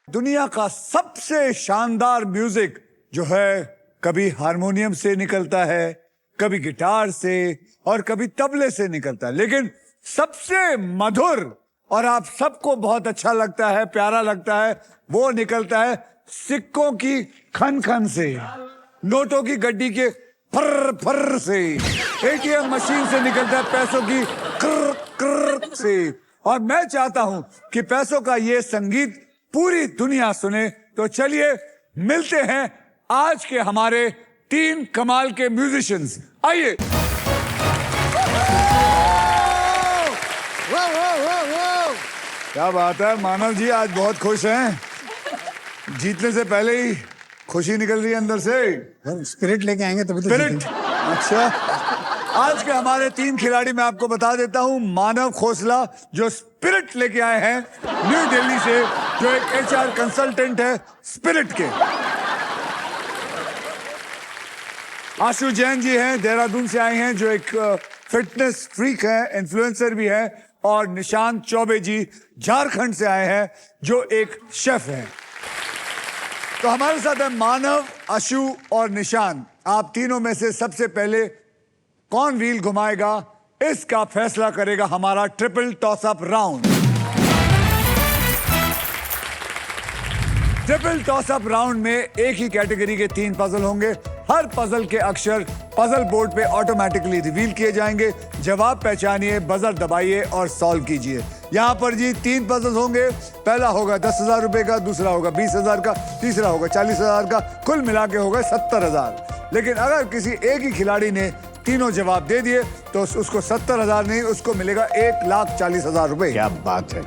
दुनिया का सबसे शानदार म्यूजिक जो है कभी हारमोनियम से निकलता है, कभी गिटार से और कभी तबले से निकलता है, लेकिन सबसे मधुर और आप सबको बहुत अच्छा लगता है, प्यारा लगता है, वो निकलता है सिक्कों की खन खन से, नोटों की गड्डी के फर फर से, एटीएम मशीन से निकलता है पैसों की कर कर से। और मैं चाहता हूं कि पैसों का ये संगीत पूरी दुनिया सुने। तो चलिए मिलते हैं आज के हमारे 3 कमाल के म्यूजिशियंस। आइए। क्या बात है, मानव जी आज बहुत खुश हैं। जीतने से पहले ही खुशी निकल रही है अंदर से। स्पिरिट लेके आएंगे तभी तो स्पिरिट। जीतेंगे। अच्छा, आज के हमारे 3 खिलाड़ी मैं आपको बता देता हूं। मानव खोसला जो स्पिरिट लेके आए हैं न्यू दिल्ली से, जो एक एचआर कंसल्टेंट है स्पिरिट के। आशु जैन जी हैं, देहरादून से आए हैं, जो एक फिटनेस फ्रीक है, इन्फ्लुएंसर भी है। और निशांत चौबे जी झारखंड से आए हैं, जो एक शेफ हैं। तो हमारे साथ है मानव, आशु और निशांत। आप तीनों में से सबसे पहले कौन व्हील घुमाएगा, इसका फैसला करेगा हमारा triple toss up round. Triple toss up round में एक ही कैटेगरी के 3 पजल होंगे। हर पजल के अक्षर पजल बोर्ड पे ऑटोमेटिकली रिवील किए जाएंगे। जवाब पहचानिए, बजर दबाइए और सॉल्व कीजिए। यहाँ पर जी 3 पजल होंगे। पहला होगा 10,000 रुपए का, दूसरा होगा 20,000 का, तीसरा होगा 40,000 का, कुल मिला के होगा 70,000। लेकिन अगर किसी एक ही खिलाड़ी ने तीनों जवाब दे दिए तो उसको 70,000 नहीं, उसको मिलेगा 1,40,000 रुपए। क्या बात है।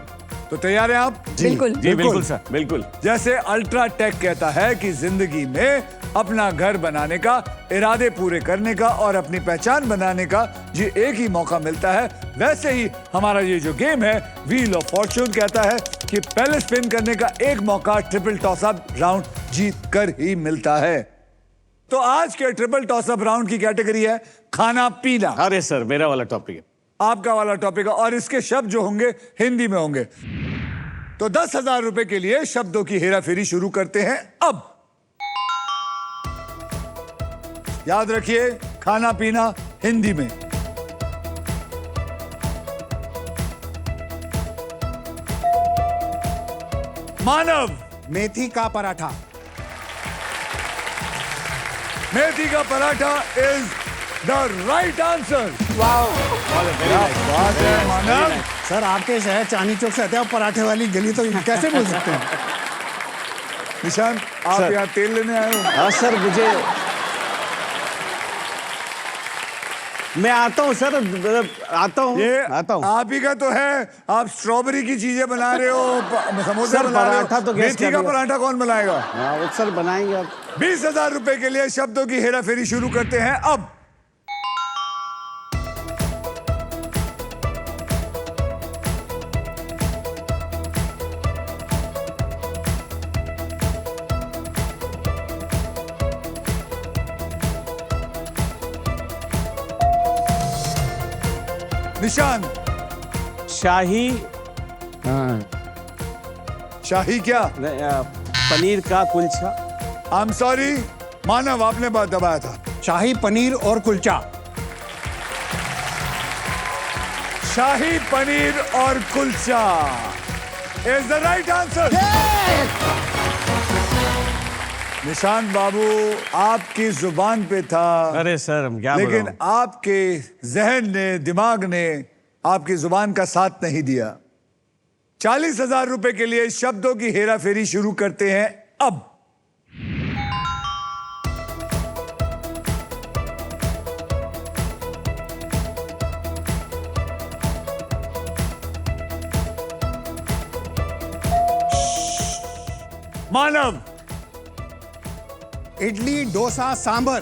तो तैयार हैं आप? बिल्कुल जी बिल्कुल सर, बिल्कुल। जैसे अल्ट्राटेक कहता है कि जिंदगी में अपना घर बनाने का, इरादे पूरे करने का और अपनी पहचान बनाने का ये एक ही मौका मिलता है, वैसे ही हमारा ये जो गेम है व्हील ऑफ फॉर्च्यून कहता है कि पहले स्पिन करने का एक मौका ट्रिपल टॉस अप राउंड जीत कर ही मिलता है। तो आज के ट्रिपल टॉस अप राउंड की कैटेगरी है खाना पीना। अरे सर, मेरा वाला टॉपिक है। आपका वाला टॉपिक है और इसके शब्द जो होंगे हिंदी में होंगे। तो 10,000 रुपए के लिए शब्दों की हेराफेरी शुरू करते हैं अब। याद रखिए, खाना पीना हिंदी में। मानव। मेथी का पराठा। मेथी का paratha is the right answer. बात है मानव। सर आपके शहर चांदनी चौक से आते हैं, पराठे वाली गली तो कैसे बोल सकते हैं? निशांत, आप सर। यहाँ तेल लेने आए हो? हाँ सर, मुझे मैं आता हूँ सर, आता हूँ। आप ही का तो है। आप स्ट्रॉबेरी की चीजें बना रहे हो, समोसा सर, बना रहे पराठा हो। तो गैस मेथी कर का दिया। पराठा कौन बनाएगा? हाँ वो सर बनाएंगे आप। 20,000 रुपए के लिए शब्दों की हेराफेरी शुरू करते हैं अब। निशान। शाही शाही क्या? पनीर का कुलचा। आई एम सॉरी मानव, आपने बात दबाया था। शाही पनीर और कुलचा। शाही पनीर और kulcha is the right answer. Nishant babu, आपकी जुबान पे था। अरे सर, हम क्या लेकिन बोलूं? आपके जहन ने, दिमाग ने आपकी जुबान का साथ नहीं दिया। 40,000 रुपए के लिए शब्दों की हेराफेरी शुरू करते हैं अब। मानव। इडली डोसा सांबर।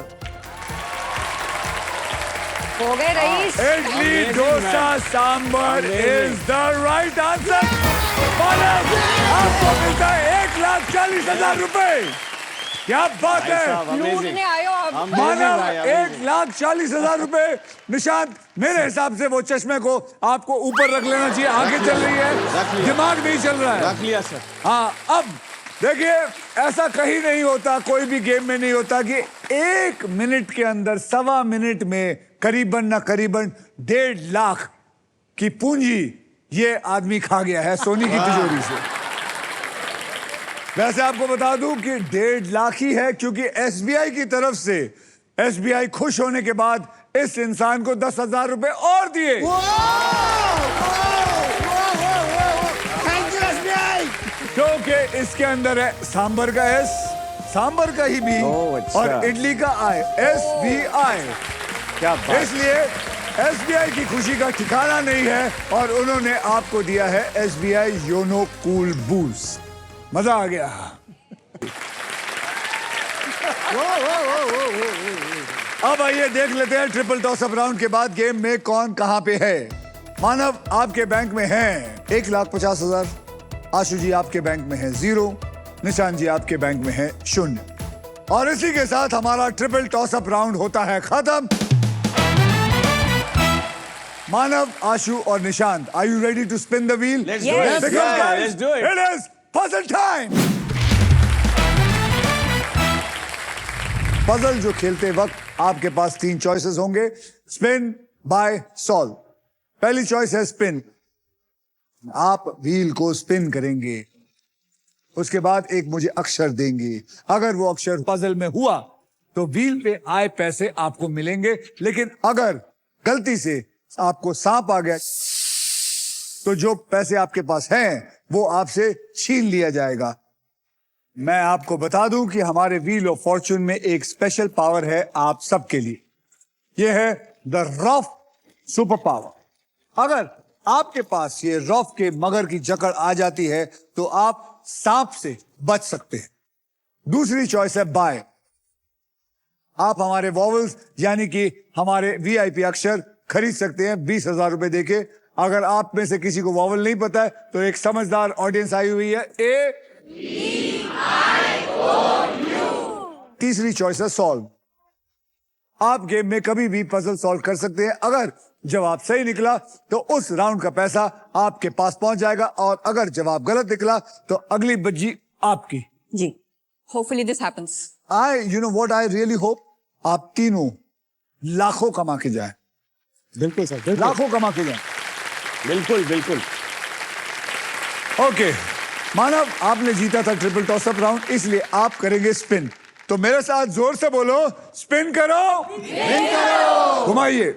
हो गए रईस। Idli dosa sambar is the right answer. Manav, आपको मिलता है 1,40,000 रुपए। क्या बात है। लूटने आयो आप। मानव, 1,40,000 रुपए। निशांत, मेरे हिसाब से वो चश्मे को आपको ऊपर रख लेना चाहिए। आगे चल रही है, दिमाग नहीं चल रहा है। रख लिया सर। हाँ, अब देखिए, ऐसा कहीं नहीं होता, कोई भी गेम में नहीं होता कि 1 मिनट के अंदर, 1.25 मिनट में करीबन 1.5 लाख की पूंजी ये आदमी खा गया है सोनी की तिजोरी से। वैसे आपको बता दूं कि 1.5 लाख ही है, क्योंकि एसबीआई की तरफ से एसबीआई खुश होने के बाद इस इंसान को 10,000 रुपए और दिए। Thank you SBI. क्योंकि इसके अंदर है सांबर का एस, सांबर का ही बी, ओह, अच्छा। और इडली का आई, SBI। क्या बात। इसलिए एसबीआई की खुशी का ठिकाना नहीं है और उन्होंने आपको दिया है SBI योनो कूल बूस्ट। मजा आ गया। अब आइए देख लेते हैं ट्रिपल टॉस अप राउंड के बाद गेम में कौन कहां पे है। मानव आपके बैंक में है 1,50,000, आशु जी आपके बैंक में है 0, निशान जी आपके बैंक में है 0। और इसी के साथ हमारा ट्रिपल टॉस अप राउंड होता है खत्म। मानव, आशु और Nishant, are you ready to spin the wheel? Let's do it. Because Yeah, guys, let's do it. It is puzzle time. Puzzle जो खेलते वक्त आपके पास 3 चॉइसेस होंगे, स्पिन, बाय, सॉल्व। पहली चॉइस है स्पिन। आप व्हील को स्पिन करेंगे, उसके बाद एक मुझे अक्षर देंगे। अगर वो अक्षर पजल में हुआ तो व्हील पे आए पैसे आपको मिलेंगे, लेकिन अगर गलती से आपको सांप आ गया तो जो पैसे आपके पास हैं वो आपसे छीन लिया जाएगा। मैं आपको बता दूं कि हमारे व्हील ऑफ फॉर्चून में एक स्पेशल पावर है आप सबके लिए। यह है द रफ सुपर पावर। अगर आपके पास ये रफ के मगर की जकड़ आ जाती है तो आप सांप से बच सकते हैं। दूसरी चॉइस है बाय। आप हमारे वॉवल्स यानी कि हमारे वीआईपी अक्षर खरीद सकते हैं 20,000 रुपए देके। अगर आप में से किसी को वॉवल नहीं पता है तो एक समझदार ऑडियंस आई हुई है, तीसरी चॉइस है सॉल्व। आप गेम में कभी भी पजल सॉल्व कर सकते हैं। अगर जवाब सही निकला तो उस राउंड का पैसा आपके पास पहुंच जाएगा, और अगर जवाब गलत निकला तो अगली बज्जी आपकी। जी, hopefully this happens. You know what I really hope, आप तीनों लाखों कमा के जाए, बिल्कुल सर, बिल्कुल। लाखों कमा के जाए। बिल्कुल बिल्कुल। ओके मानव, आपने जीता था ट्रिपल टॉस अप राउंड, इसलिए आप करेंगे स्पिन। तो मेरे साथ जोर से बोलो, स्पिन करो, स्पिन करो, घुमाइए।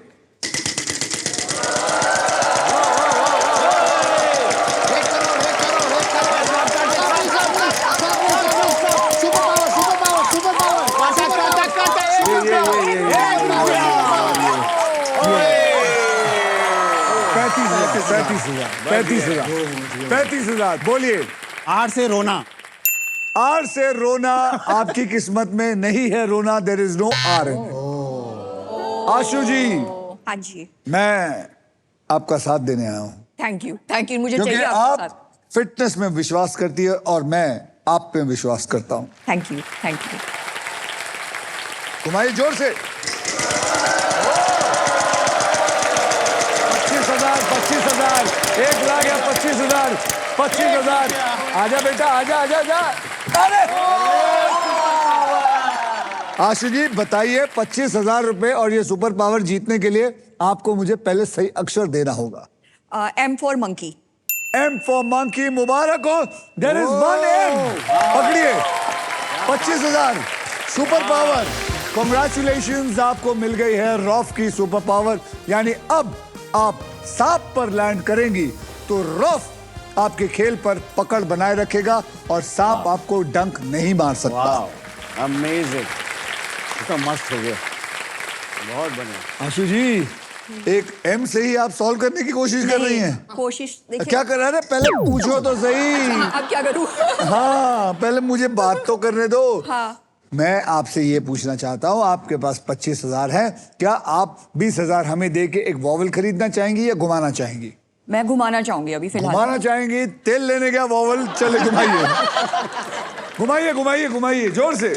पैंतीस हजार बोलिए। आर से रोना। आर से रोना आपकी किस्मत में नहीं है रोना, देयर इज नो आर। आशु जी, हाँ जी, मैं आपका साथ देने आया हूं थैंक यू, मुझे क्योंकि चाहिए आप आपका साथ। फिटनेस में विश्वास करती है और मैं आप पे विश्वास करता हूं। Thank you. घुमाइए जोर से। 25,000, 1 लाख या 25,000, 25,000। आजा बेटा, आजा। अरे आशु जी बताइए, 25,000 रुपए और ये सुपर पावर जीतने के लिए आपको मुझे पहले सही अक्षर देना होगा। M for monkey. M for monkey, मुबारक हो। There is 1 M। पकड़िए, 25,000 सुपर पावर। कॉन्ग्रेचुलेशंस, आपको मिल गई है रॉफ की सुपर पावर। यानी अब आप सांप पर लैंड करेंगी तो रॉफ आपके खेल पर पकड़ बनाए रखेगा और सांप आपको डंक नहीं मार सकता। अमेजिंग, तो मस्त हो गया, बहुत बढ़िया। आशु जी, एक M से ही आप सॉल्व करने की कोशिश कर रही हैं। कोशिश देखिए। क्या कर रहे हैं? पहले पूछो तो सही। अब क्या करूं? हाँ, पहले मुझे बात तो करने दो। हाँ। मैं आपसे ये पूछना चाहता हूँ, आपके पास 25,000 है, क्या आप 20,000 हमें दे के एक वॉवल खरीदना चाहेंगी या घुमाना चाहेंगी? मैं घुमाना चाहूंगी अभी फिलहाल। घुमाना चाहेंगी? तेल लेने गया वॉवल, चले घुमाइए। घुमाइए जोर से। ऐसे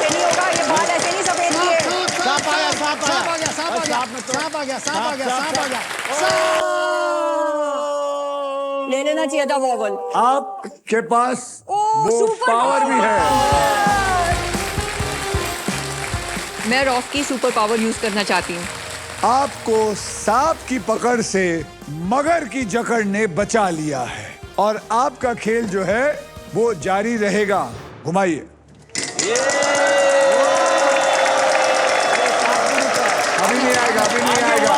नहीं होगा, ये बाल ऐसे नहीं सफेद किए। सांप आ गया। ले लेना चाहिए था वॉवल। आपके पास वो सुपर पावर भी है। मैं रॉक की सुपर पावर यूज करना चाहती हूँ। आपको सांप की पकड़ से मगर की जकड़ ने बचा लिया है और आपका खेल जो है वो जारी रहेगा। घुमाइए। अभी नहीं आएगा, अभी नहीं आएगा,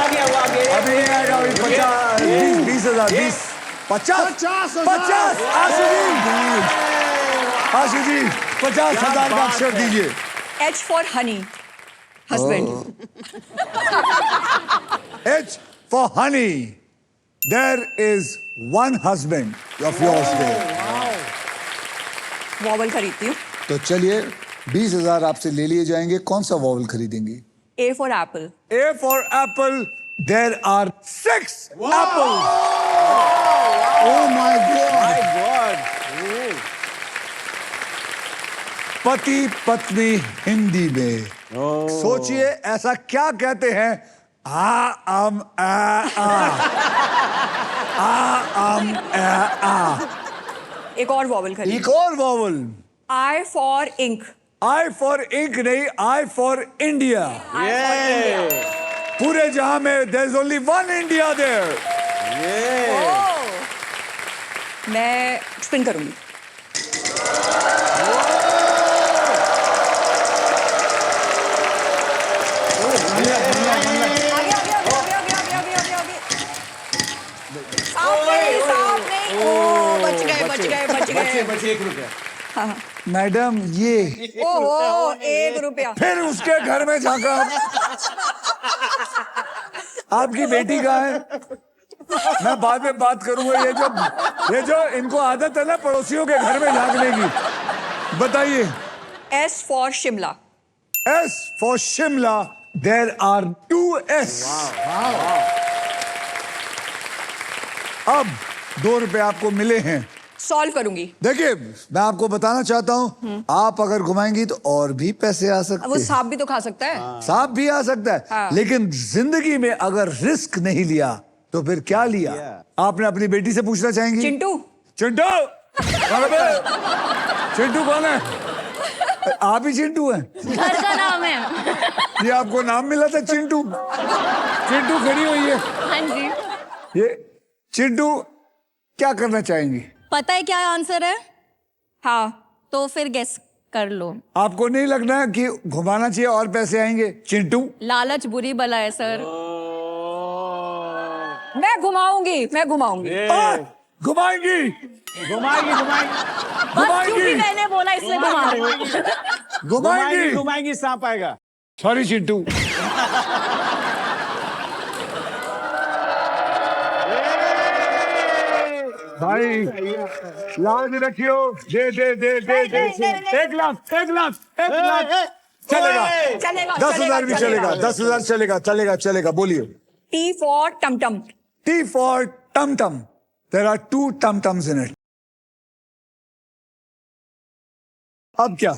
अभी नहीं आएगा। अभी 50, 20,000, 50 आशु जी 50,000 का अक्षर दीजिए। H for Honey, husband. H for honey. There is one husband of yours there. Vowel खरीदती हूँ। तो चलिए 20,000 आपसे ले लिए जाएंगे। कौन सा वॉवल खरीदेंगी? A for apple. A for apple. There are 6 apples. Oh my God! पति पत्नी हिंदी में सोचिए ऐसा क्या कहते हैं? आ एक और वॉवल खरीद। एक और vowel. I for ink. I for ink नहीं, I for India. पूरे जहां में there is only one India there. मैं स्पिन करूंगी। बचे 1 रुपया। मैडम ये ओहो, 1 रुपया। फिर उसके घर में जाकर आपकी बेटी कहाँ है? मैं बाद में बात करूंगा। ये जो इनको आदत है ना पड़ोसियों के घर में झांकने की। बताइए। S for Shimla. S for Shimla. There are 2 S. अब 2 रुपए आपको मिले हैं। सॉल्व करूंगी। देखिए मैं आपको बताना चाहता हूँ आप अगर घुमाएंगी तो और भी पैसे आ सकते वो हैं। सांप भी तो खा सकता है। सांप भी आ सकता है। हाँ। लेकिन जिंदगी में अगर रिस्क नहीं लिया तो फिर क्या लिया? आपने अपनी बेटी से पूछना चाहेंगी? चिंटू। चिंटू कहाँ पे? चिंटू कौन है? आप ही चिंटू हैं? घर का नाम है। ये आपको नाम मिला था चिंटू? चिंटू खड़ी हुई है। हाँ जी। ये चिंटू क्या करना चाहेंगी? पता है क्या आंसर है? हाँ। तो फिर गेस कर लो। आपको नहीं लगना है कि घुमाना चाहिए और पैसे आएंगे? चिंटू लालच बुरी बला है सर। मैं घुमाऊंगी। घुमाएंगी। बस क्योंकि मैंने बोला इसलिए घुमा रही हूँ। घुमाएंगी सांप आएगा। सॉरी चिंटू। भाई लाज रखियो। दे 1 लाख चलेगा। चलेगा, 10,000 भी चलेगा। 10,000 चलेगा। बोलिए। T फॉर टमटम। T for tum-tum. There are 2 tum-tums in it. अब क्या?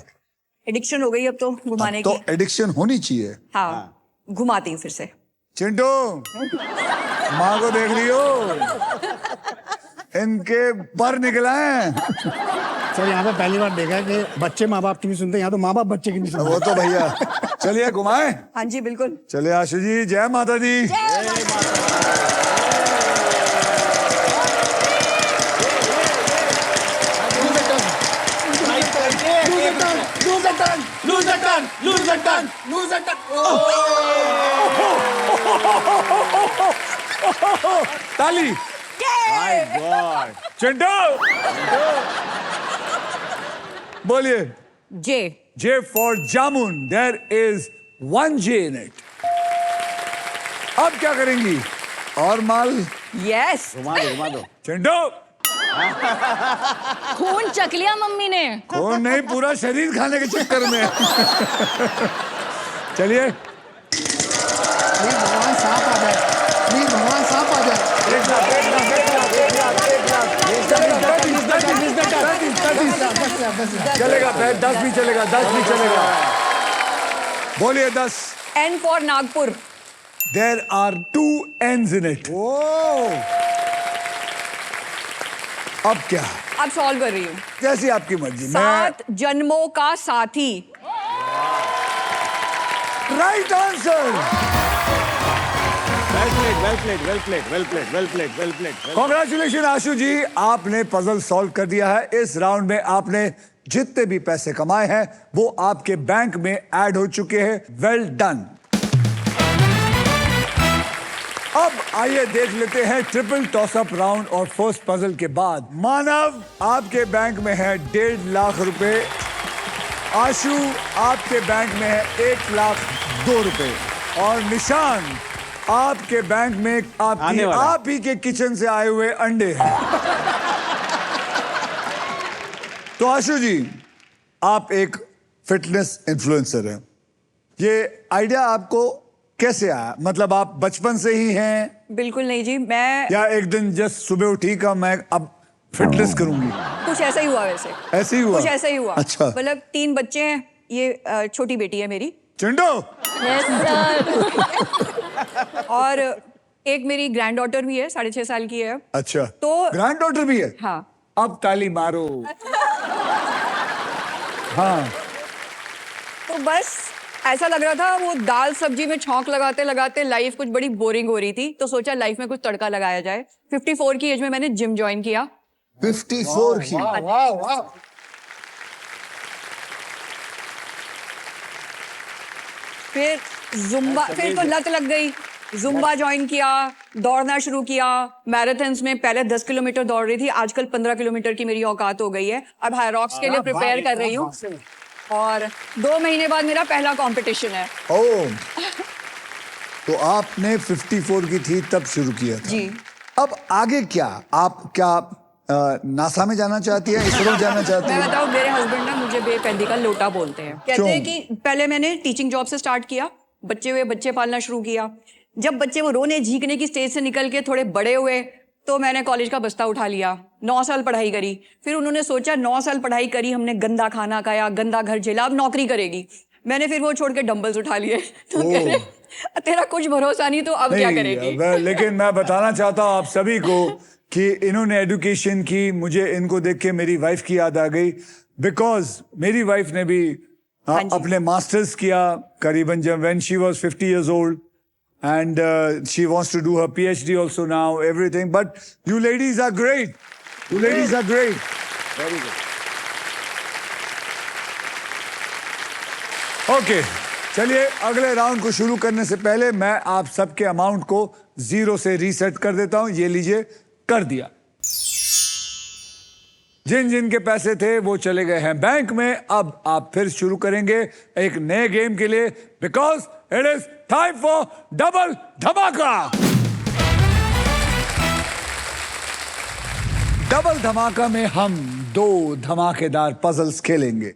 एडिक्शन हो गई अब तो घुमाने तो की। एडिक्शन होनी चाहिए। हाँ, घुमाती हूँ फिर से। चिंटू माँ को देख लियो, इनके पर निकला है। सर यहाँ पे पहली बार देखा है कि बच्चे माँ बाप की नहीं सुनते, यहाँ तो माँ बाप बच्चे की नहीं सुनते। वो तो भैया चलिए घुमाए। हाँ जी बिल्कुल। चलिए आशु जी, जय माता दी। ताली। चिंटू बोलिए। जे। J for jamun. There is 1 J in it. अब क्या करेंगी? और माल। यस। घुमा दो। चिंटू खून चख लिया मम्मी ने। कौन नहीं, पूरा शरीर खाने के चक्कर में। चलिए। प्लीज भगवान सांप आ जाए, प्लीज भगवान सांप आ जाए। चलेगा 10 भी चलेगा, 10 भी चलेगा। बोलिए 10। N for Nagpur. There are 2 N's in it. अब क्या? अब सॉल्व कर रही हूँ। जैसी आपकी मर्जी। 7 जन्मों का साथी। Right answer. Well played, well played, well played, well played, well played, well played. Congratulation Ashu ji, आपने पजल सॉल्व कर दिया है। इस राउंड में आपने जितने भी पैसे कमाए हैं वो आपके बैंक में ऐड हो चुके हैं। Well done. अब आइए देख लेते हैं ट्रिपल टॉसअप राउंड और फर्स्ट पजल के बाद। मानव, आपके बैंक में है 1.5 लाख रुपए। आशु, आपके बैंक में है 1,02,000 रुपए। और निशान, आपके बैंक में आने वाला। आप ही के किचन से आए हुए अंडे हैं। तो आशु जी, आप एक फिटनेस इन्फ्लुएंसर हैं। ये आइडिया आपको कैसे आया? मतलब आप बचपन से ही हैं बिल्कुल नहीं जी, मैं या एक दिन जस्ट सुबह उठी का मैं अब फिटनेस करूंगी? कुछ ऐसा ही हुआ वैसे। ऐसे ही हुआ? कुछ ऐसा ही हुआ। अच्छा। मतलब 3 बच्चे हैं, ये छोटी बेटी है मेरी, चिंटू, और एक मेरी ग्रैंड डॉटर भी है, 6.5 साल की है। अच्छा, तो- ग्रैंड डॉटर भी है? हाँ। अब ताली मारो। हाँ, तो बस ऐसा लग रहा था, वो दाल सब्जी में छौंक लगाते लगाते लाइफ कुछ बड़ी बोरिंग हो रही थी, तो सोचा लाइफ में कुछ तड़का लगाया जाए। 54 की एज में मैंने जिम ज्वाइन किया। 54 की? फिर जुम्बा, फिर तो लत लग गई, जुम्बा ज्वाइन किया, दौड़ना शुरू किया। मैराथन्स में पहले 10 किलोमीटर दौड़ रही थी, आजकल 15 किलोमीटर की मेरी औकात हो गई है। अब हाई रॉक्स के लिए प्रिपेयर कर रही हूँ, और 2 महीने बाद मेरा पहला कंपटीशन है। ओह, तो आपने 54 की थी तब शुरू किया था? जी। अब आगे क्या? आप क्या नासा में जाना चाहती है, इसरो जाना चाहती मैं है? बताऊं, मेरे हस्बैंड ना मुझे बेपेंदी का लोटा बोलते हैं। कहते हैं कि पहले मैंने टीचिंग जॉब से स्टार्ट किया, बच्चे पालना शुरू किया। जब बच्चे वो रोने झीकने की स्टेज से निकल के थोड़े बड़े हुए, तो मैंने कॉलेज का बस्ता उठा लिया। 9 साल पढ़ाई करी। फिर उन्होंने सोचा 9 साल पढ़ाई करी, हमने गंदा खाना खाया, गंदा घर झेला, अब नौकरी करेगी। मैंने फिर वो छोड़ के डंबल्स उठा लिए। तो कह रहे तेरा कुछ भरोसा नहीं, तो अब क्या करेगी? लेकिन मैं बताना चाहता हूँ आप सभी को कि इन्होंने एजुकेशन की, मुझे इनको देख के मेरी वाइफ की याद आ गई। बिकॉज मेरी वाइफ ने भी अपने मास्टर्स किया करीबन जब when she was 50 years old, and she wants to do her PhD also now, everything. But you ladies are great. You ladies are great. Very good. Okay, चलिए अगले राउंड को शुरू करने से पहले मैं आप सबके अमाउंट को 0 से रीसेट कर देता हूं। ये लीजिए, कर दिया। जिन जिन के पैसे थे वो चले गए हैं बैंक में। अब आप फिर शुरू करेंगे एक नए गेम के लिए, because it is time for double धमाका। डबल धमाका में हम 2 धमाकेदार पजल्स खेलेंगे।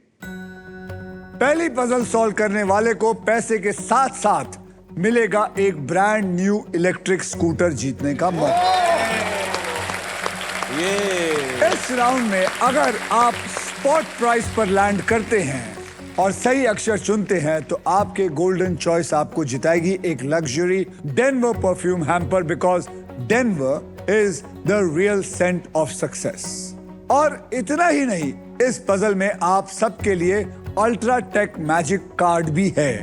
पहली पजल सॉल्व करने वाले को पैसे के साथ साथ मिलेगा एक ब्रांड न्यू इलेक्ट्रिक स्कूटर जीतने का मौका। इस राउंड में अगर आप स्पॉट प्राइस पर लैंड करते हैं और सही अक्षर चुनते हैं तो आपके गोल्डन चॉइस आपको जिताएगी एक luxury Denver perfume hamper, because Denver is the real scent of success. और इतना ही नहीं, इस पजल में आप सबके लिए अल्ट्रा टेक मैजिक कार्ड भी है।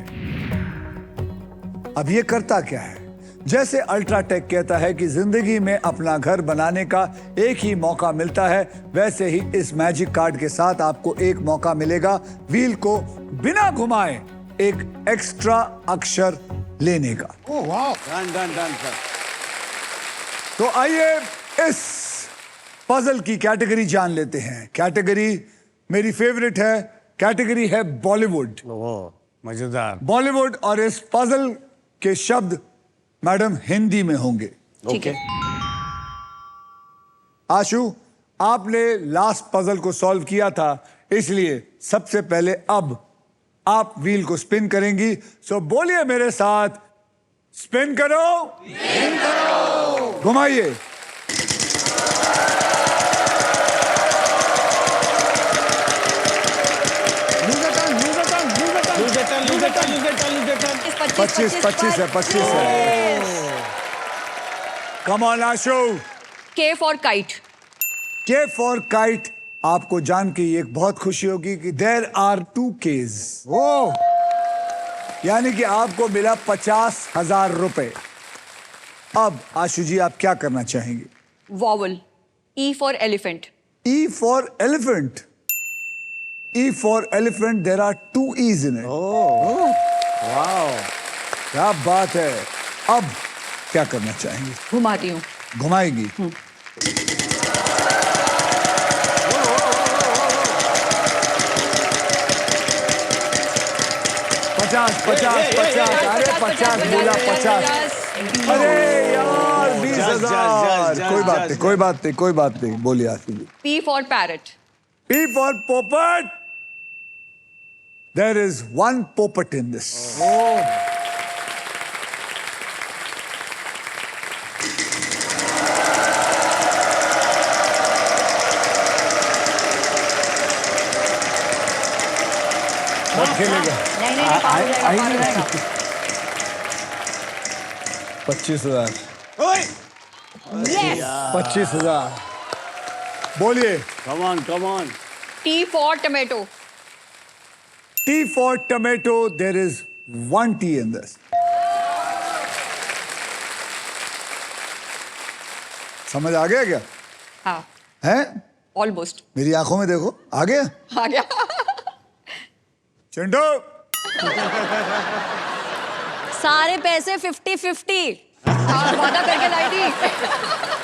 अब ये करता क्या है? जैसे अल्ट्राटेक कहता है कि जिंदगी में अपना घर बनाने का एक ही मौका मिलता है, वैसे ही इस मैजिक कार्ड के साथ आपको एक मौका मिलेगा व्हील को बिना घुमाए एक एक्स्ट्रा अक्षर लेने का। ओह वाह, Done, done, done, sir. तो आइए इस पजल की कैटेगरी जान लेते हैं। कैटेगरी मेरी फेवरेट है, कैटेगरी है बॉलीवुड। ओह, मजेदार। बॉलीवुड, और इस पजल के शब्द मैडम हिंदी में होंगे। ठीक है। आशु, आपने लास्ट पजल को सॉल्व किया था, इसलिए सबसे पहले अब आप व्हील को स्पिन करेंगी। सो बोलिए मेरे साथ, स्पिन करो, स्पिन करो, घुमाइए। Lose the turn. 25 है। Come on Ashu. K for kite. K for kite आपको जान के एक बहुत खुशी होगी कि देयर आर 2 Ks। ओ यानी कि आपको मिला 50,000 रुपए। अब आशु जी आप क्या करना चाहेंगे? Vowel, E for elephant. E for elephant. E for elephant. There are 2 E's in it. Wow, क्या बात है। अब क्या करना चाहेंगे? घुमाती हूँ। घुमाएगी। पचास पचास पचास अरे 50 बोला 50। अरे यार 20,000। कोई बात नहीं, कोई बात नहीं, कोई बात नहीं। बोलिए आशु जी। P for parrot. P for poppet. There is 1 poppet in this. अब खेलेगा। नहीं, पार हो जाएगा, पार हो जाएगा। 25,000। Yes! 25,000। बोलिए। Come on, come on. T for tomato. T for tomato. There is 1 T in this. समझ आ गया क्या? हाँ, है? ऑलमोस्ट मेरी आंखों में देखो, आ गया? आ गया। चिंटू सारे पैसे 50-50 वादा करके लाई थी।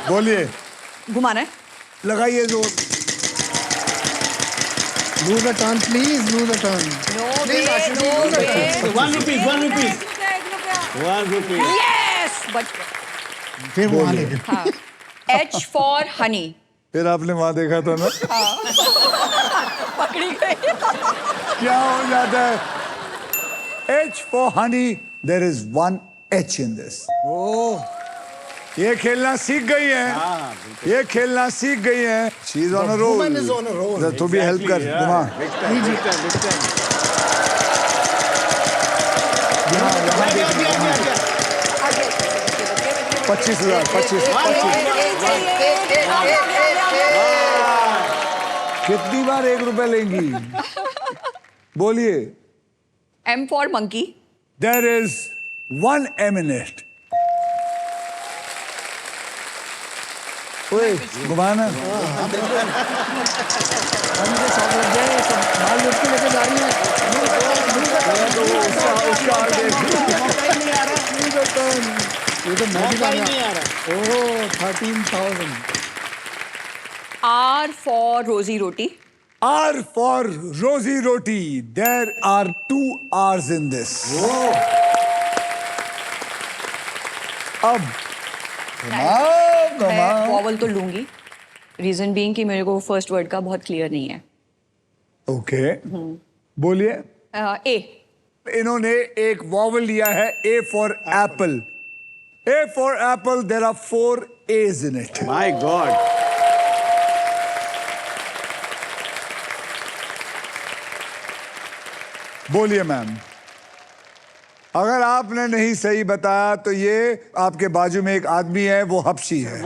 बोलिए। घुमाना है। लगाइए जोर। Lose a turn please, lose a turn. No way, no way. 1 rupees, 1 rupees, 1 rupees. Yes, but फिर वो आ लेंगे। हाँ। H for honey. फिर आपने वहां देखा था ना पकड़ी गई। क्या हो जाता है? H for honey. There is 1 H in this. ये खेलना सीख गई है। ये खेलना सीख गई है। She is on a roll. woman is on a roll. तू भी हेल्प कर घुमा। यहाँ 25,000 25। कितनी बार 1 रुपए लेंगी? बोलिए। M for monkey. There is 1 M in it. ओए घुमाना। माल लूट के लेके जा रही है। ये तो मैं भी नहीं आ रहा। ओह 13,000। R फॉर रोजी रोटी। R for rosy roti. There are 2 R's in this. अब मैं वॉवल तो लूंगी। रीजन बीइंग कि मेरे को फर्स्ट वर्ड का बहुत क्लियर नहीं है। ओके बोलिए। A। इन्होंने एक वॉवल लिया है A for apple. A for apple. There are 4 A's in it. My God. बोलिए मैम। अगर आपने नहीं सही बताया तो ये आपके बाजू में एक आदमी है, वो हबशी है।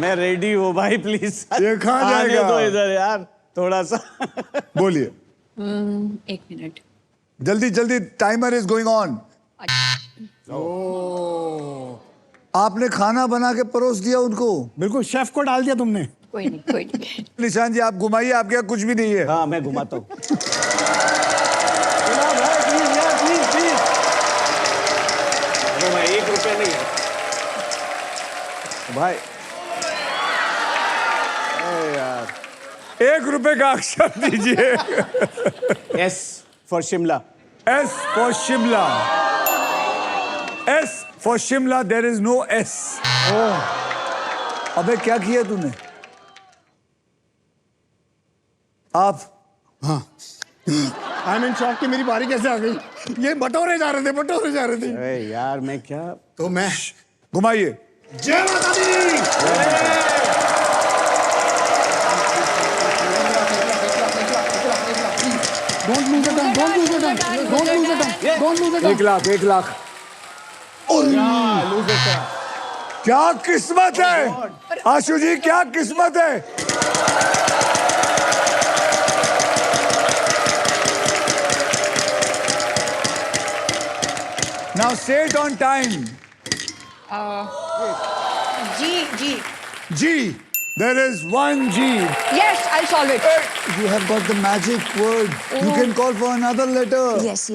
मैं रेडी हूँ भाई, प्लीज। ये कहाँ जाएगा? आने दो इधर यार, थोड़ा सा। बोलिए 1 मिनट। जल्दी जल्दी, टाइमर इज गोइंग ऑन। आपने खाना बना के परोस दिया उनको। बिल्कुल शेफ को डाल दिया तुमने। कोई नहीं, कोई नहीं। निशान जी आप घुमाइए, आपके यहाँ कुछ भी नहीं है। हाँ मैं घुमाता हूँ। भाई 1 रुपया नहीं है भाई। यार 1 रुपए का अक्षर दीजिए। S for Shimla. S for Shimla. S for Shimla. There is no S. अबे क्या किया तूने? आप आई मीन शॉक कि मेरी बारी कैसे आ गई। ये बटोरे जा रहे थे, बटोरे जा रहे थे। अरे यार मैं क्या। तो मैं घुमाइए। जय माता दी। Don't lose the time. Don't lose the time. Don't lose the time. Don't lose the time. 1 lakh 1 lakh. क्या किस्मत है आशु जी, क्या किस्मत है। Now say it on time. G. G. There is one G. Yes, I'll solve it. You have got the magic word. You can call for another letter. Yes.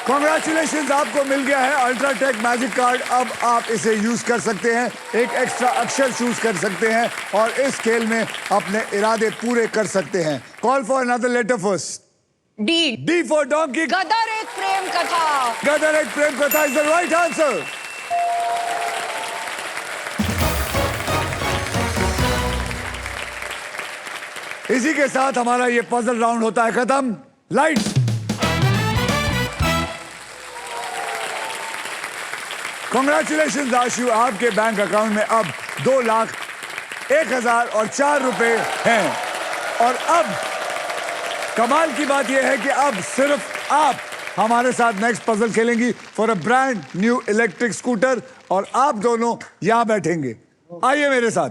Congratulations, आपको मिल गया है UltraTech magic card. अब आप इसे use कर सकते हैं, एक एक्स्ट्रा अक्षर चूज कर सकते हैं और इस खेल में अपने इरादे पूरे कर सकते हैं। Call for another letter first. D. D for donkey. Gadar Ek Prem कथा। गदर एक प्रेम कथा इज द राइट आंसर। इसी के साथ हमारा ये पजल राउंड होता है खत्म। लाइट्स। कांग्रेचुलेशंस आशु, आपके बैंक अकाउंट में अब 2,01,004 रुपए हैं। और अब कमाल की बात यह है कि अब सिर्फ आप हमारे साथ नेक्स्ट पजल खेलेंगी for a brand new electric scooter, और आप दोनों यहां बैठेंगे। आइए मेरे साथ।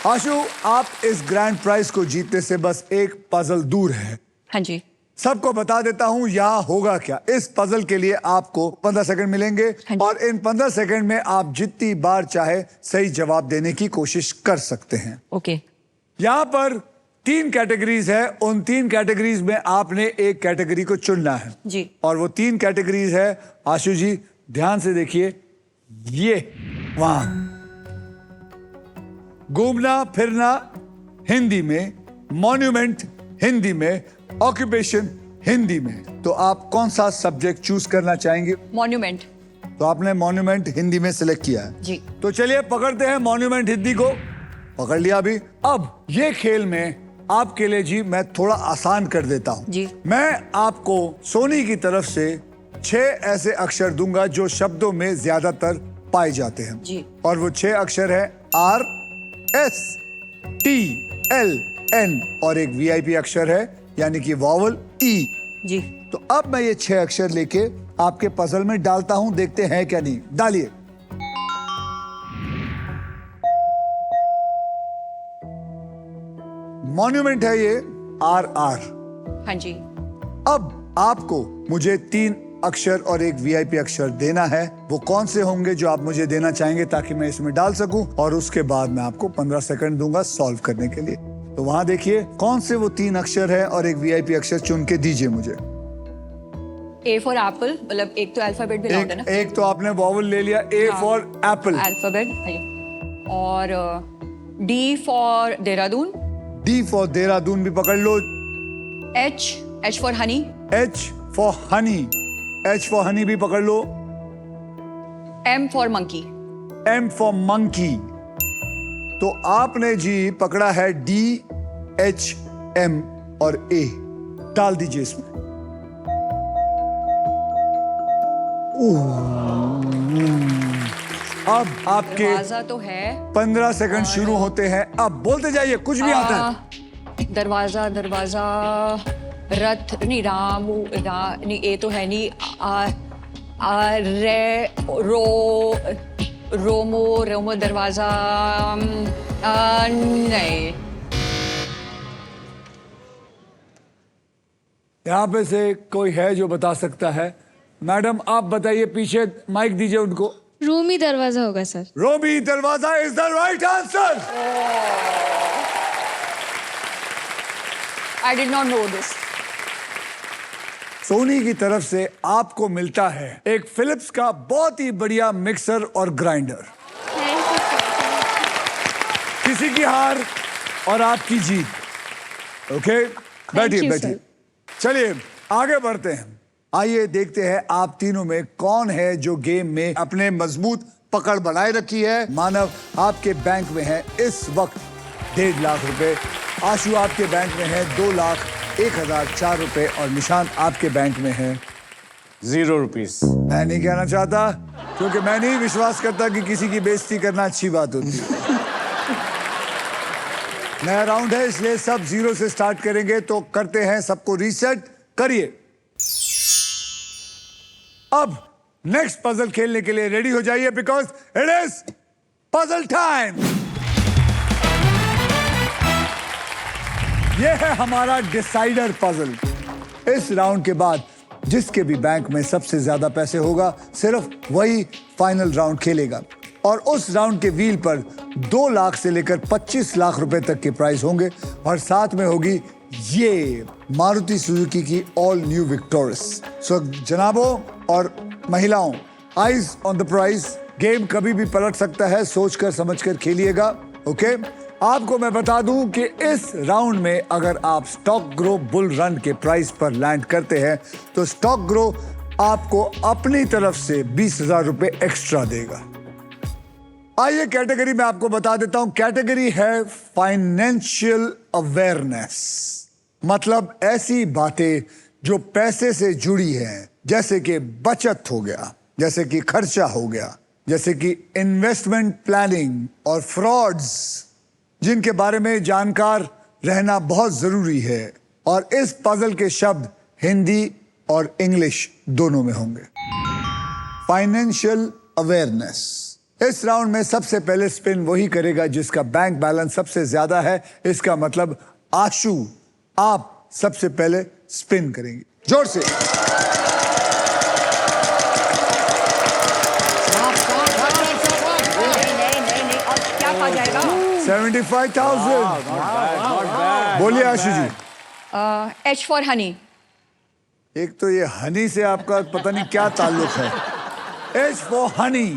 आशु, आप इस ग्रैंड प्राइज को जीतने से बस एक पजल दूर है। हाँ जी। सबको बता देता हूं यहाँ होगा क्या। इस पजल के लिए आपको 15 सेकंड मिलेंगे और इन 15 सेकंड में आप जितनी बार चाहे सही जवाब देने की कोशिश कर सकते हैं। ओके। यहाँ पर 3 कैटेगरीज है, उन 3 कैटेगरीज में आपने एक कैटेगरी को चुनना है जी। और वो 3 कैटेगरीज है, आशु जी ध्यान से देखिए, ये वहां घूमना फिरना हिंदी में, मॉन्यूमेंट हिंदी में, ऑक्यूपेशन हिंदी में। तो आप कौन सा सब्जेक्ट चूज करना चाहेंगे? मॉन्यूमेंट। तो आपने मॉन्यूमेंट हिंदी में सिलेक्ट किया है जी। तो चलिए पकड़ते हैं मॉन्यूमेंट हिंदी को। पकड़ लिया अभी। अब ये खेल में आपके लिए जी मैं थोड़ा आसान कर देता हूं जी। मैं आपको सोनी की तरफ से 6 ऐसे अक्षर दूंगा जो शब्दों में ज्यादातर पाए जाते हैं जी। और वो 6 अक्षर है RSTLN और एक VIP अक्षर है यानी कि वॉवल E जी। तो अब मैं ये 6 अक्षर लेके आपके पजल में डालता हूं, देखते हैं क्या नहीं। डालिए। मॉन्यूमेंट है ये RR। हाँ जी। अब आपको मुझे 3 अक्षर और एक VIP अक्षर देना है। वो कौन से होंगे जो आप मुझे देना चाहेंगे ताकि मैं इसमें डाल सकूं, और उसके बाद मैं आपको 15 सेकंड दूंगा सॉल्व करने के लिए। तो वहां देखिए कौन से वो 3 अक्षर है और एक VIP अक्षर चुन के दीजिए मुझे। A फॉर एप्पल, मतलब एक तो अल्फाबेट भी लाउड है ना। एक तो आपने वॉवल ले लिया, A फॉर एप्पल, अल्फाबेट, और D for Dehradun, D for Dehradun भी पकड़ लो, H for Honey, H for Honey, H for Honey भी पकड़ लो, M for monkey, M for monkey. तो आपने जी पकड़ा है D, H, M और A। डाल दीजिए इसमें। अब आपके दरवाजा तो है। 15 सेकंड शुरू होते हैं। अब बोलते जाइए, कुछ भी आता है। दरवाजा, रथ नहीं, नहीं, ए तो है नहीं, रोमो दरवाजा, नहीं। यहाँ पे से कोई है जो बता सकता है? मैडम आप बताइए, पीछे माइक दीजिए उनको। रूमी दरवाजा होगा sir. Rumi Darwaza is the right answer. I did not know this. Sony की तरफ से आपको मिलता है एक फिलिप्स का बहुत ही बढ़िया मिक्सर और ग्राइंडर। किसी की हार और आपकी जीत। ओके, बैठिए बैठिए। चलिए आगे बढ़ते हैं। आइए देखते हैं आप तीनों में कौन है जो गेम में अपने मजबूत पकड़ बनाए रखी है। मानव आपके बैंक में है इस वक्त 1.5 लाख रुपए, आशु आपके बैंक में है 2,01,004 रुपए और निशांत आपके बैंक में है 0 रुपीस। मैं नहीं कहना चाहता क्योंकि मैं नहीं विश्वास करता कि किसी की बेइज्जती करना अच्छी बात होती है। नया राउंड है इसलिए सब जीरो से स्टार्ट करेंगे, तो करते हैं, सबको रीसेट करिए। अब नेक्स्ट पजल खेलने के लिए रेडी हो जाइए, because it is puzzle time. यह है हमारा डिसाइडर पजल। इस राउंड के बाद जिसके भी बैंक में सबसे ज्यादा पैसे होगा, सिर्फ वही फाइनल राउंड खेलेगा। और उस राउंड के व्हील पर 2 लाख से लेकर 25 लाख रुपए तक के प्राइस होंगे, और साथ में होगी ये मारुति सुजुकी की ऑल न्यू विक्टोरस। सो जनाबों और महिलाओं, eyes on the prize. Game कभी भी पलट सकता है, सोचकर समझकर खेलिएगा। ओके, आपको मैं बता दूं कि इस राउंड में अगर आप स्टॉक ग्रो बुल रन के प्राइस पर लैंड करते हैं, तो स्टॉक ग्रो आपको अपनी तरफ से 20,000 रुपए एक्स्ट्रा देगा। आइए कैटेगरी में आपको बता देता हूं। कैटेगरी है फाइनेंशियल अवेयरनेस, मतलब ऐसी बातें जो पैसे से जुड़ी हैं, जैसे कि बचत हो गया, जैसे कि खर्चा हो गया, जैसे कि इन्वेस्टमेंट प्लानिंग और फ्रॉड्स, जिनके बारे में जानकार रहना बहुत जरूरी है। और इस पजल के शब्द हिंदी और इंग्लिश दोनों में होंगे। Financial awareness. इस राउंड में सबसे पहले स्पिन वही करेगा जिसका बैंक बैलेंस सबसे ज्यादा है। इसका मतलब आशु, आप सबसे पहले स्पिन करेंगे। जोर से। नहीं, और क्या कहा जाएगा? 75,000। बोलिए आशु जी। H for Honey. एक तो ये हनी से आपका पता नहीं क्या ताल्लुक है। H for honey.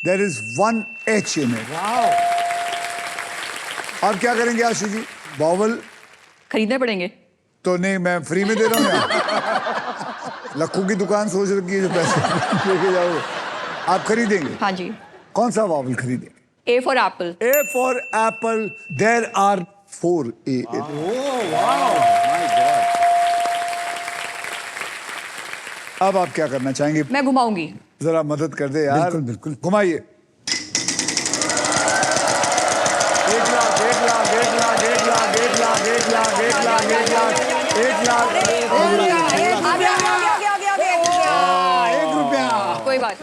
There is one H in it. अब क्या करेंगे आशु जी? बॉवल खरीदने पड़ेंगे। तो नहीं, मैं फ्री में दे रहा हूँ यार। लक्खू की दुकान सोच रखी है जो पैसे लेके जाओगे। आप खरीदेंगे? हाँ जी। कौन सा बॉवल खरीदेंगे? A for apple. A for apple. There are 4 A in it. अब आप क्या करना चाहेंगे? मैं घुमाऊंगी। जरा मदद कर दे यार। बिल्कुल, बिल्कुल। घुमाइए। 1 लाख, 1 लाख, 1 लाख, 1 लाख, 1 लाख, 1 लाख, 1 लाख, 1 लाख, 1 लाख, 1 रुपया। कोई बात।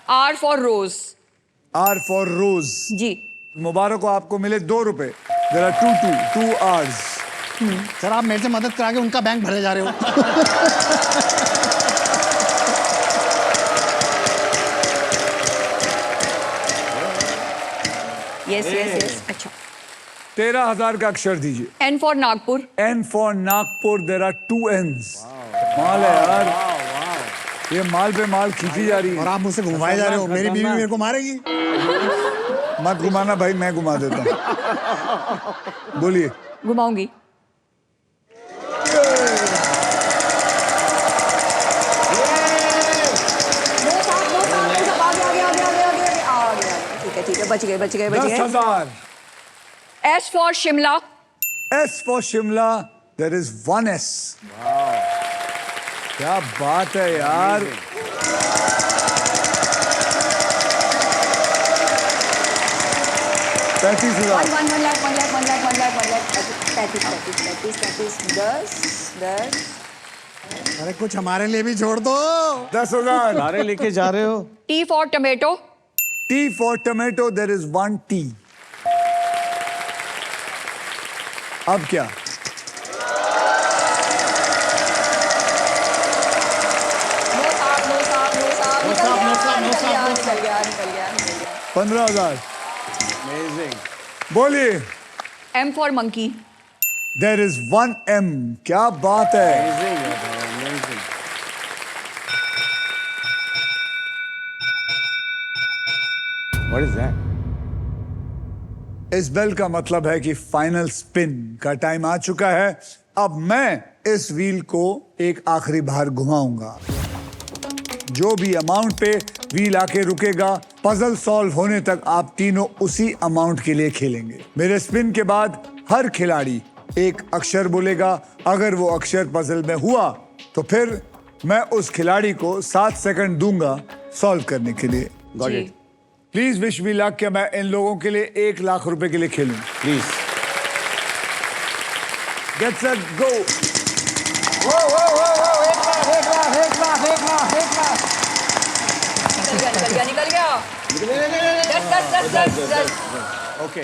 R for rose. R for rose. जी। मुबारक हो, आपको मिले 2 रुपए। There are two R's. Sir आप मेरे से मदद करा के उनका बैंक भरे जा रहे हो। यस। अच्छा। 13,000 का अक्षर दीजिए। N for Nagpur. N for Nagpur. There are 2 N's. माल है यार। ये माल पे माल खींची जा रही और है। आप मुझसे घुमाए जा रहे हो। मेरी बीवी मेरे को मारेगी। मत घुमाना भाई, मैं घुमा देता हूँ। बोलिए। घुमाऊंगी। ठीक है, बच गए। 10,000. S for Shimla. S for Shimla. There is 1 S. क्या बात है यार। $35,000. 1 लाख 10। अरे कुछ हमारे लिए भी छोड़ दो। 10,000. सारे लेके जा रहे हो। T for tomato. T for tomato. There is 1 T. अब क्या? निकल गया। 15,000. Amazing. बोलिए। M for monkey. There is 1 M. क्या बात है। Amazing. Amazing. What is that? इस बेल का मतलब है कि फाइनल स्पिन का टाइम आ चुका है। अब मैं इस व्हील को एक आखिरी बार घुमाऊंगा। जो भी अमाउंट पे व्हील आके रुकेगा, पजल सॉल्व होने तक आप तीनों उसी अमाउंट के लिए खेलेंगे। मेरे स्पिन के बाद हर खिलाड़ी एक अक्षर बोलेगा। अगर वो अक्षर पजल में हुआ तो फिर मैं उस खिलाड़ी को 7 सेकंड दूंगा सॉल्व करने के लिए। Got it. Please wish me luck कि मैं इन लोगों के लिए 1 लाख रुपए के लिए खेलूं। Please. Get set go. निकल गया। दस। ओके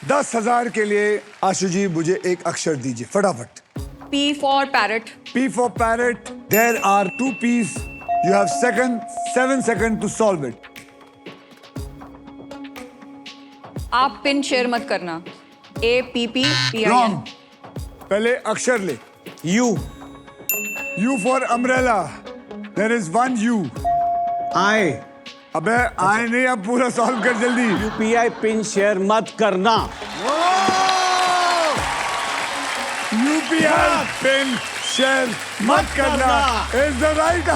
10,000 के लिए आशु जी मुझे एक अक्षर दीजिए फटाफट। P for parrot. P for parrot. There are 2 P's. You have 7 seconds to solve it. आप पिन शेयर मत करना। APPPIN. Wrong. पहले अक्षर ले। You U for umbrella. There is 1 U. आई अबे आए नहीं, अब पूरा सॉल्व कर जल्दी। यूपीआई पिन शेयर मत करना। UPI पिन शेयर मत करना इज द राइट।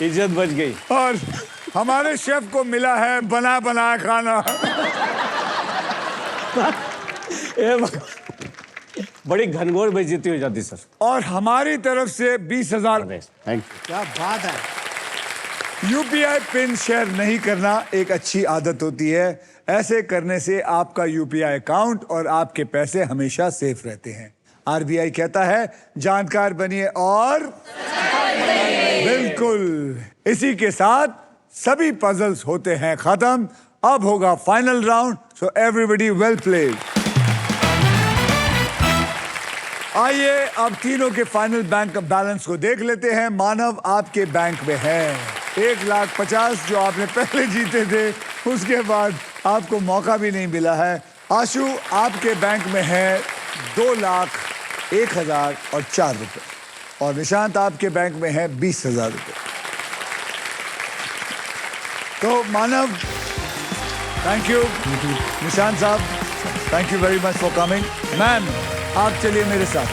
इज्जत बच गई। और हमारे शेफ को मिला है बना बनाया खाना। बड़ी घनघोर बेइज्जती हो जाती सर। और हमारी तरफ से 20,000। Thank you. क्या बात है। यूपीआई पिन शेयर नहीं करना एक अच्छी आदत होती है। ऐसे करने से आपका यूपीआई अकाउंट और आपके पैसे हमेशा सेफ रहते हैं। आरबीआई कहता है जानकार बनिए और बिल्कुल। इसी के साथ सभी पजल्स होते हैं खत्म। अब होगा final round, so everybody well played. आइए अब तीनों के फाइनल बैंक बैलेंस को देख लेते हैं। मानव आपके बैंक में है 1,50,000 जो आपने पहले जीते थे, उसके बाद आपको मौका भी नहीं मिला है। आशु आपके बैंक में है 2,01,004 रुपए और निशांत आपके बैंक में है 20,000 रुपए। तो मानव थैंक यू, निशांत साहब thank you very much for coming. Ma'am आप चलिए मेरे साथ।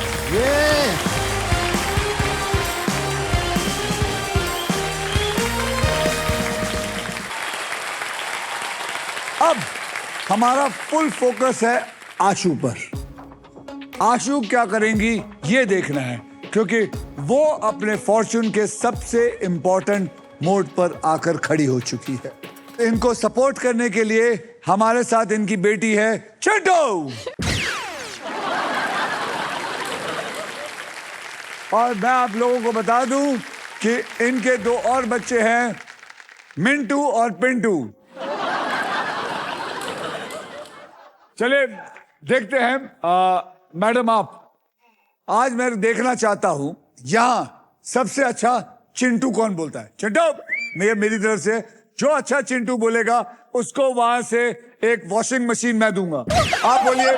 अब हमारा फुल फोकस है आशु पर। आशु क्या करेंगी ये देखना है, क्योंकि वो अपने फॉर्चून के सबसे इंपॉर्टेंट मोड पर आकर खड़ी हो चुकी है। इनको सपोर्ट करने के लिए हमारे साथ इनकी बेटी है चिंटू। और मैं आप लोगों को बता दूं कि इनके 2 और बच्चे हैं, मिंटू और पिंटू। चलिए देखते हैं। मैडम आप आज मैं देखना चाहता हूं यहां सबसे अच्छा चिंटू कौन बोलता है। चिंटू मेरी तरफ से जो अच्छा चिंटू बोलेगा उसको वहां से एक वॉशिंग मशीन मैं दूंगा। आप बोलिए,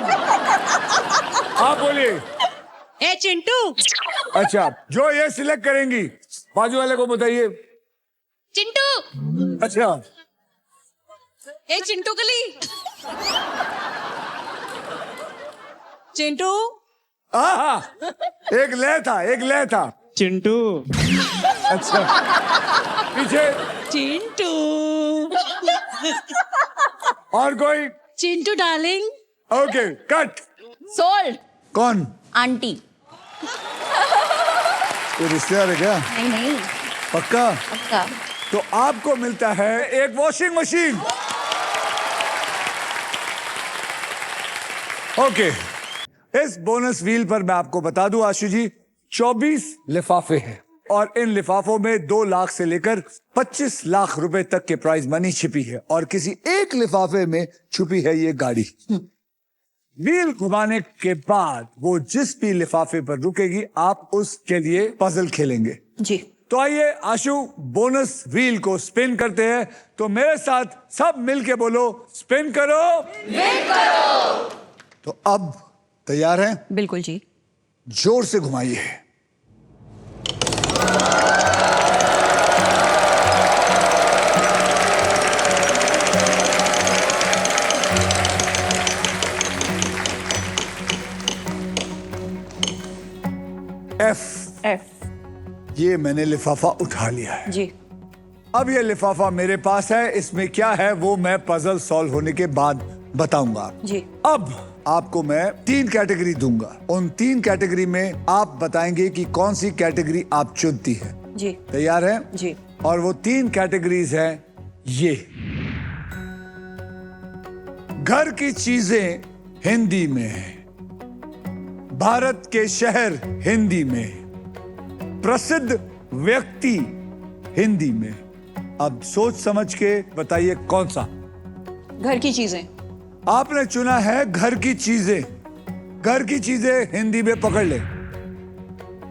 आप बोलिए। ए चिंटू। अच्छा जो ये सिलेक्ट करेंगी बाजू वाले को बताइए। चिंटू। अच्छा ए चिंटू गली। चिंटू। हाँ एक लय था चिंटू। अच्छा पीछे चिंटू। और कोई? Chintu darling. Okay cut. Sold. कौन? आंटी। ये रिश्तेदार है क्या? नहीं पक्का? पक्का। तो आपको मिलता है एक वॉशिंग मशीन। ओके इस बोनस व्हील पर मैं आपको बता दूं आशु जी 24 लिफाफे हैं और इन लिफाफों में 2 लाख से लेकर 25 लाख रुपए तक के प्राइज मनी छिपी है और किसी एक लिफाफे में छुपी है ये गाड़ी। व्हील घुमाने के बाद वो जिस भी लिफाफे पर रुकेगी आप उसके लिए पजल खेलेंगे जी। तो आइए आशु बोनस व्हील को स्पिन करते हैं। तो मेरे साथ सब मिलके बोलो स्पिन करो। तो अब तैयार हैं? बिल्कुल जी। जोर से घुमाइए। एफ। ये मैंने लिफाफा उठा लिया है। जी। अब ये लिफाफा मेरे पास है, इसमें क्या है वो मैं पजल सॉल्व होने के बाद बताऊंगा। जी। अब आपको मैं 3 कैटेगरी दूंगा, उन 3 कैटेगरी में आप बताएंगे कि कौन सी कैटेगरी आप चुनती है। जी। तैयार है? जी। और वो 3 कैटेगरीज हैं ये घर की चीजें हिंदी में है, भारत के शहर हिंदी में, प्रसिद्ध व्यक्ति हिंदी में। अब सोच समझ के बताइए कौन सा। घर की चीजें। आपने चुना है घर की चीजें। घर की चीजें हिंदी में पकड़ ले।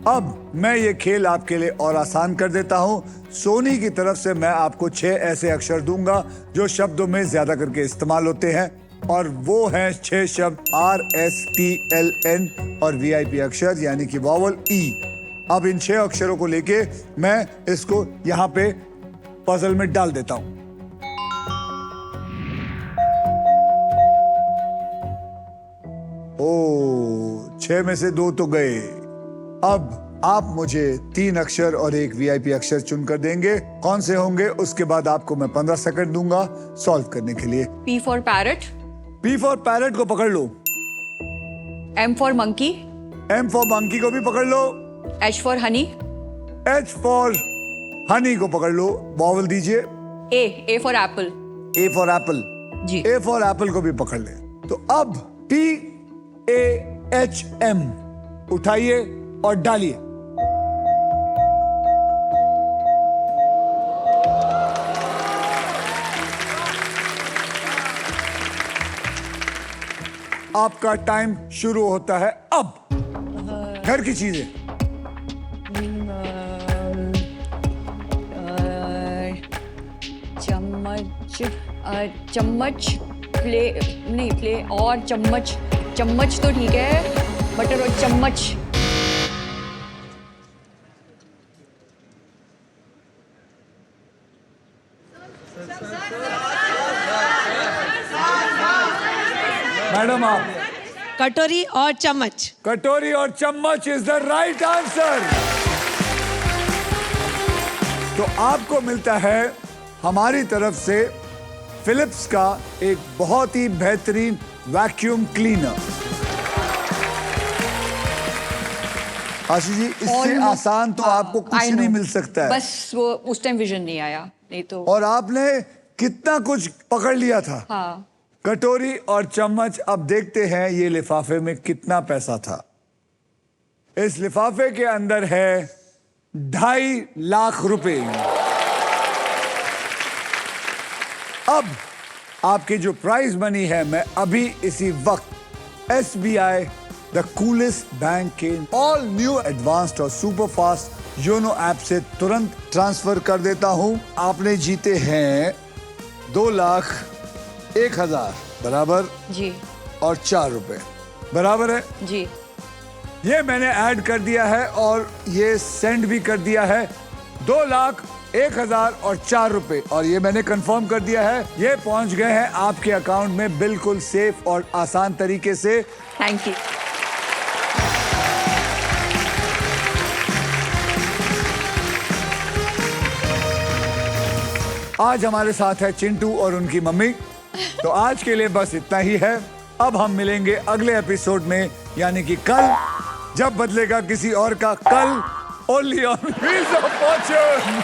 अब मैं ये खेल आपके लिए और आसान कर देता हूं। सोनी की तरफ से मैं आपको 6 ऐसे अक्षर दूंगा जो शब्दों में ज्यादा करके इस्तेमाल होते हैं, और वो हैं 6 शब्द RSTLN और VIP अक्षर यानी कि वॉवल E। अब इन 6 अक्षरों को लेके मैं इसको यहां पे पजल में डाल देता हूं। ओ, 6 में से 2 तो गए। अब आप मुझे 3 अक्षर और एक VIP अक्षर चुनकर देंगे। कौन से होंगे उसके बाद आपको मैं 15 सेकंड दूंगा सॉल्व करने के लिए। P for parrot, P for parrot को पकड़ लो। M for monkey, M for monkey को भी पकड़ लो। H for honey, H for honey को पकड़ लो। वॉवल दीजिए। A for apple। A for apple. जी। A फॉर एप्पल को भी पकड़ ले। तो अब PAHM उठाइए और डालिए। आपका टाइम शुरू होता है अब। घर की चीजें। चम्मच, चम्मच, प्ले नहीं, प्ले और चम्मच। चम्मच तो ठीक है, बटर और चम्मच। मैडम आप। कटोरी और चम्मच। कटोरी और चम्मच इज द राइट आंसर। तो आपको मिलता है हमारी तरफ से फिलिप्स का एक बहुत ही बेहतरीन वैक्यूम क्लीनर। आशीष जी, इससे आसान तो आपको कुछ I know। नहीं मिल सकता है। बस वो उस टाइम विजन नहीं आया, नहीं तो। और आपने कितना कुछ पकड़ लिया था। हाँ। कटोरी और चम्मच। अब देखते हैं ये लिफाफे में कितना पैसा था। इस लिफाफे के अंदर है 2.5 लाख रुपए। अब आपकी जो प्राइज मनी है मैं अभी इसी वक्त SBI द कूलेस्ट बैंक के ऑल न्यू एडवांस्ड और सुपर फास्ट योनो ऐप से तुरंत ट्रांसफर कर देता हूं। आपने जीते हैं 2,01,000 बराबर जी। और 4 रुपए बराबर है। जी। ये मैंने ऐड कर दिया है और ये सेंड भी कर दिया है। 2,01,000 और 4 रुपए, और ये मैंने कंफर्म कर दिया है। ये पहुंच गए हैं आपके अकाउंट में बिल्कुल सेफ और आसान तरीके से। Thank you. आज हमारे साथ है चिंटू और उनकी मम्मी। तो आज के लिए बस इतना ही है। अब हम मिलेंगे अगले एपिसोड में, यानी कि कल, जब बदलेगा किसी और का कल। Only on wheels of Fortune.